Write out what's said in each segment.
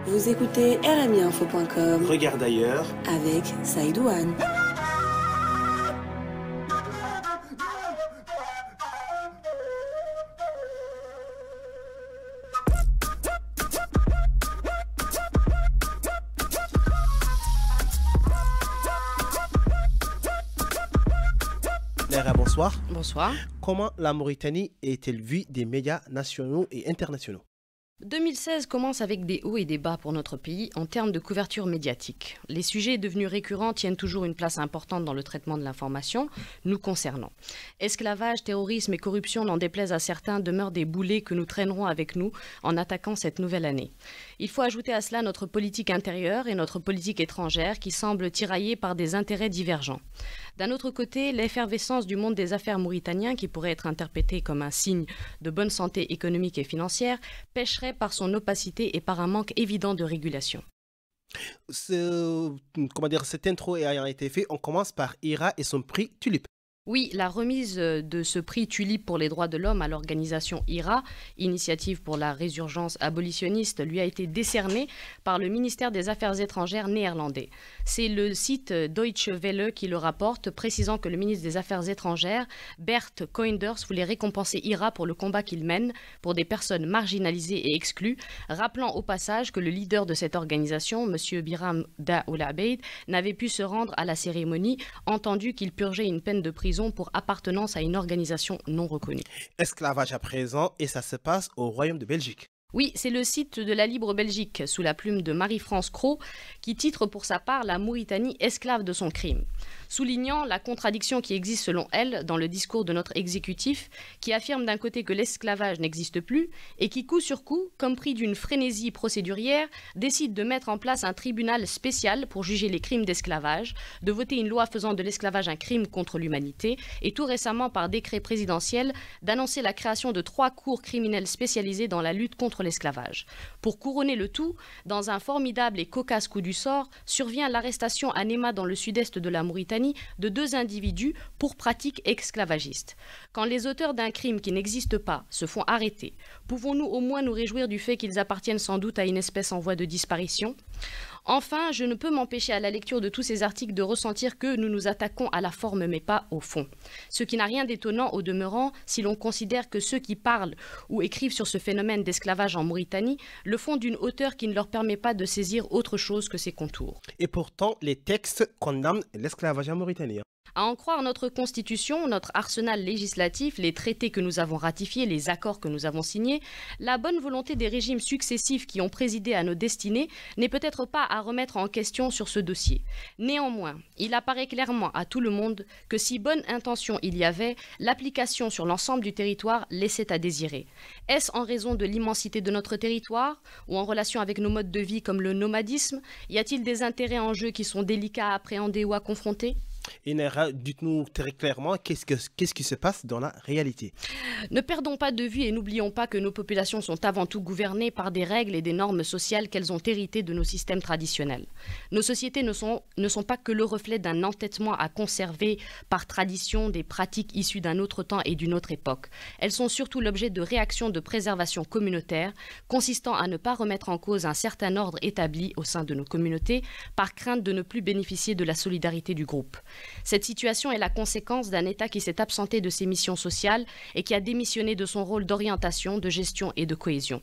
Vous écoutez rmiinfo.com. Regarde ailleurs avec Saïdou Anne. Bonsoir. Bonsoir. Comment la Mauritanie est-elle vue des médias nationaux et internationaux ? 2016 commence avec des hauts et des bas pour notre pays en termes de couverture médiatique. Les sujets devenus récurrents tiennent toujours une place importante dans le traitement de l'information nous concernant. Esclavage, terrorisme et corruption, n'en déplaise à certains, demeurent des boulets que nous traînerons avec nous en attaquant cette nouvelle année. Il faut ajouter à cela notre politique intérieure et notre politique étrangère qui semblent tiraillées par des intérêts divergents. D'un autre côté, l'effervescence du monde des affaires mauritanien, qui pourrait être interprétée comme un signe de bonne santé économique et financière, pêcherait par son opacité et par un manque évident de régulation. Cette intro ayant été faite, on commence par IRA et son prix Tulip. Oui, la remise de ce prix Tulip pour les droits de l'homme à l'organisation IRA, Initiative pour la résurgence abolitionniste, lui a été décernée par le ministère des Affaires étrangères néerlandais. C'est le site Deutsche Welle qui le rapporte, précisant que le ministre des Affaires étrangères, Bert Koenders, voulait récompenser IRA pour le combat qu'il mène pour des personnes marginalisées et exclues, rappelant au passage que le leader de cette organisation, M. Biram Da Ould Abeid, n'avait pu se rendre à la cérémonie, entendu qu'il purgeait une peine de prison pour appartenance à une organisation non reconnue. Esclavage à présent, et ça se passe au Royaume de Belgique. Oui, c'est le site de la Libre Belgique, sous la plume de Marie-France Cros, qui titre pour sa part la Mauritanie esclave de son crime, soulignant la contradiction qui existe selon elle dans le discours de notre exécutif, qui affirme d'un côté que l'esclavage n'existe plus et qui, coup sur coup, comme pris d'une frénésie procédurière, décide de mettre en place un tribunal spécial pour juger les crimes d'esclavage, de voter une loi faisant de l'esclavage un crime contre l'humanité et tout récemment, par décret présidentiel, d'annoncer la création de 3 cours criminelles spécialisées dans la lutte contre l'esclavage. Pour couronner le tout, dans un formidable et cocasse coup du sort, survient l'arrestation à Néma dans le sud-est de la Mauritanie de 2 individus pour pratiques esclavagistes. Quand les auteurs d'un crime qui n'existe pas se font arrêter, pouvons-nous au moins nous réjouir du fait qu'ils appartiennent sans doute à une espèce en voie de disparition ? Enfin, je ne peux m'empêcher à la lecture de tous ces articles de ressentir que nous nous attaquons à la forme mais pas au fond. Ce qui n'a rien d'étonnant au demeurant si l'on considère que ceux qui parlent ou écrivent sur ce phénomène d'esclavage en Mauritanie le font d'une hauteur qui ne leur permet pas de saisir autre chose que ses contours. Et pourtant, les textes condamnent l'esclavage en Mauritanie. À en croire notre constitution, notre arsenal législatif, les traités que nous avons ratifiés, les accords que nous avons signés, la bonne volonté des régimes successifs qui ont présidé à nos destinées n'est peut-être pas à remettre en question sur ce dossier. Néanmoins, il apparaît clairement à tout le monde que si bonne intention il y avait, l'application sur l'ensemble du territoire laissait à désirer. Est-ce en raison de l'immensité de notre territoire ou en relation avec nos modes de vie comme le nomadisme? Y a-t-il des intérêts en jeu qui sont délicats à appréhender ou à confronter? Inera, dites-nous très clairement qu'est-ce qui se passe dans la réalité. Ne perdons pas de vue et n'oublions pas que nos populations sont avant tout gouvernées par des règles et des normes sociales qu'elles ont héritées de nos systèmes traditionnels. Nos sociétés ne sont pas que le reflet d'un entêtement à conserver par tradition des pratiques issues d'un autre temps et d'une autre époque. Elles sont surtout l'objet de réactions de préservation communautaire consistant à ne pas remettre en cause un certain ordre établi au sein de nos communautés par crainte de ne plus bénéficier de la solidarité du groupe. Cette situation est la conséquence d'un État qui s'est absenté de ses missions sociales et qui a démissionné de son rôle d'orientation, de gestion et de cohésion.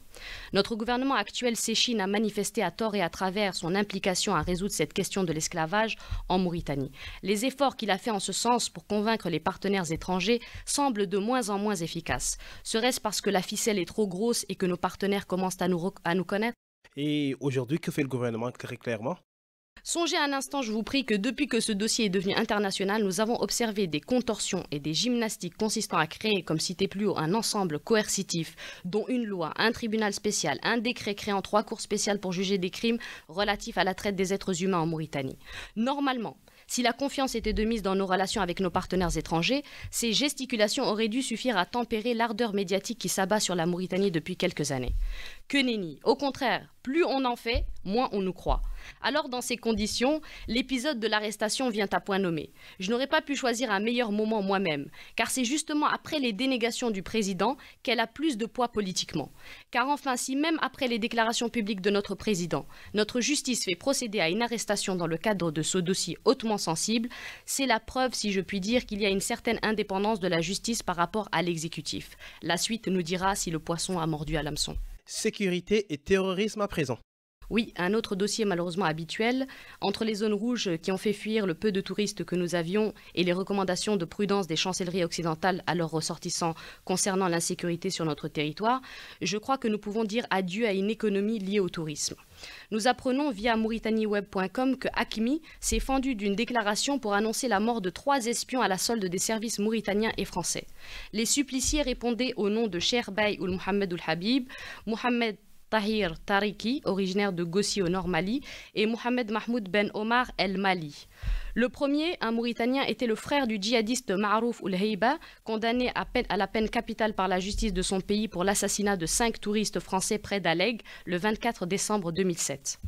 Notre gouvernement actuel s'échine à manifester à tort et à travers son implication à résoudre cette question de l'esclavage en Mauritanie. Les efforts qu'il a faits en ce sens pour convaincre les partenaires étrangers semblent de moins en moins efficaces. Serait-ce parce que la ficelle est trop grosse et que nos partenaires commencent à nous connaître ? Et aujourd'hui, que fait le gouvernement très clairement ? Songez un instant, je vous prie, que depuis que ce dossier est devenu international, nous avons observé des contorsions et des gymnastiques consistant à créer, comme cité plus haut, un ensemble coercitif, dont une loi, un tribunal spécial, un décret créant 3 cours spéciales pour juger des crimes relatifs à la traite des êtres humains en Mauritanie. Normalement, si la confiance était de mise dans nos relations avec nos partenaires étrangers, ces gesticulations auraient dû suffire à tempérer l'ardeur médiatique qui s'abat sur la Mauritanie depuis quelques années. Que nenni. Au contraire, plus on en fait, moins on nous croit. Alors dans ces conditions, l'épisode de l'arrestation vient à point nommé. Je n'aurais pas pu choisir un meilleur moment moi-même, car c'est justement après les dénégations du président qu'elle a plus de poids politiquement. Car enfin, si même après les déclarations publiques de notre président, notre justice fait procéder à une arrestation dans le cadre de ce dossier hautement sensible, c'est la preuve, si je puis dire, qu'il y a une certaine indépendance de la justice par rapport à l'exécutif. La suite nous dira si le poisson a mordu à l'hameçon. Sécurité et terrorisme à présent. Oui, un autre dossier malheureusement habituel. Entre les zones rouges qui ont fait fuir le peu de touristes que nous avions et les recommandations de prudence des chancelleries occidentales à leurs ressortissants concernant l'insécurité sur notre territoire, je crois que nous pouvons dire adieu à une économie liée au tourisme. Nous apprenons via mauritanieweb.com que Hakmi s'est fendu d'une déclaration pour annoncer la mort de 3 espions à la solde des services mauritaniens et français. Les suppliciés répondaient au nom de Cheikh Bay Ould Mohamed Ould Habib, Mohamed Tahir Tariki, originaire de Gossi au Nord Mali, et Mohamed Mahmoud Ben Omar El Mali. Le premier, un Mauritanien, était le frère du djihadiste Ma'rouf Ould Heiba, condamné à la peine capitale par la justice de son pays pour l'assassinat de 5 touristes français près d'Aleg le 24 décembre 2007.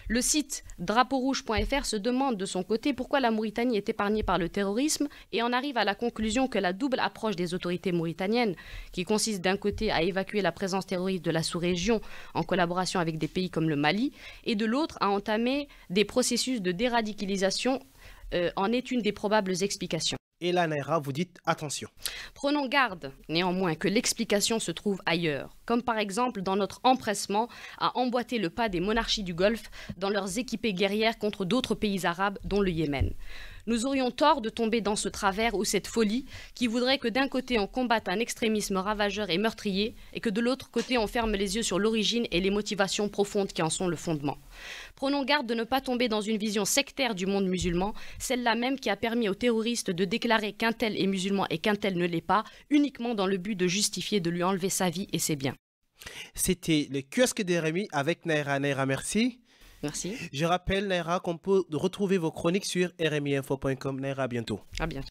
Le site drapeaurouge.fr se demande de son côté pourquoi la Mauritanie est épargnée par le terrorisme et en arrive à la conclusion que la double approche des autorités mauritaniennes, qui consiste d'un côté à évacuer la présence terroriste de la sous-région en collaboration avec des pays comme le Mali, et de l'autre à entamer des processus de déradicalisation, en est une des probables explications. Et là, Naira, vous dites attention. Prenons garde, néanmoins, que l'explication se trouve ailleurs, comme par exemple dans notre empressement à emboîter le pas des monarchies du Golfe dans leurs équipées guerrières contre d'autres pays arabes, dont le Yémen. Nous aurions tort de tomber dans ce travers ou cette folie qui voudrait que d'un côté on combatte un extrémisme ravageur et meurtrier et que de l'autre côté on ferme les yeux sur l'origine et les motivations profondes qui en sont le fondement. Prenons garde de ne pas tomber dans une vision sectaire du monde musulman, celle-là même qui a permis aux terroristes de déclarer qu'un tel est musulman et qu'un tel ne l'est pas, uniquement dans le but de justifier de lui enlever sa vie et ses biens. C'était le kiosque des Rémi avec Naira. Naira, merci. Merci. Je rappelle, Naira, qu'on peut retrouver vos chroniques sur rmiinfo.com. Naira, à bientôt. À bientôt.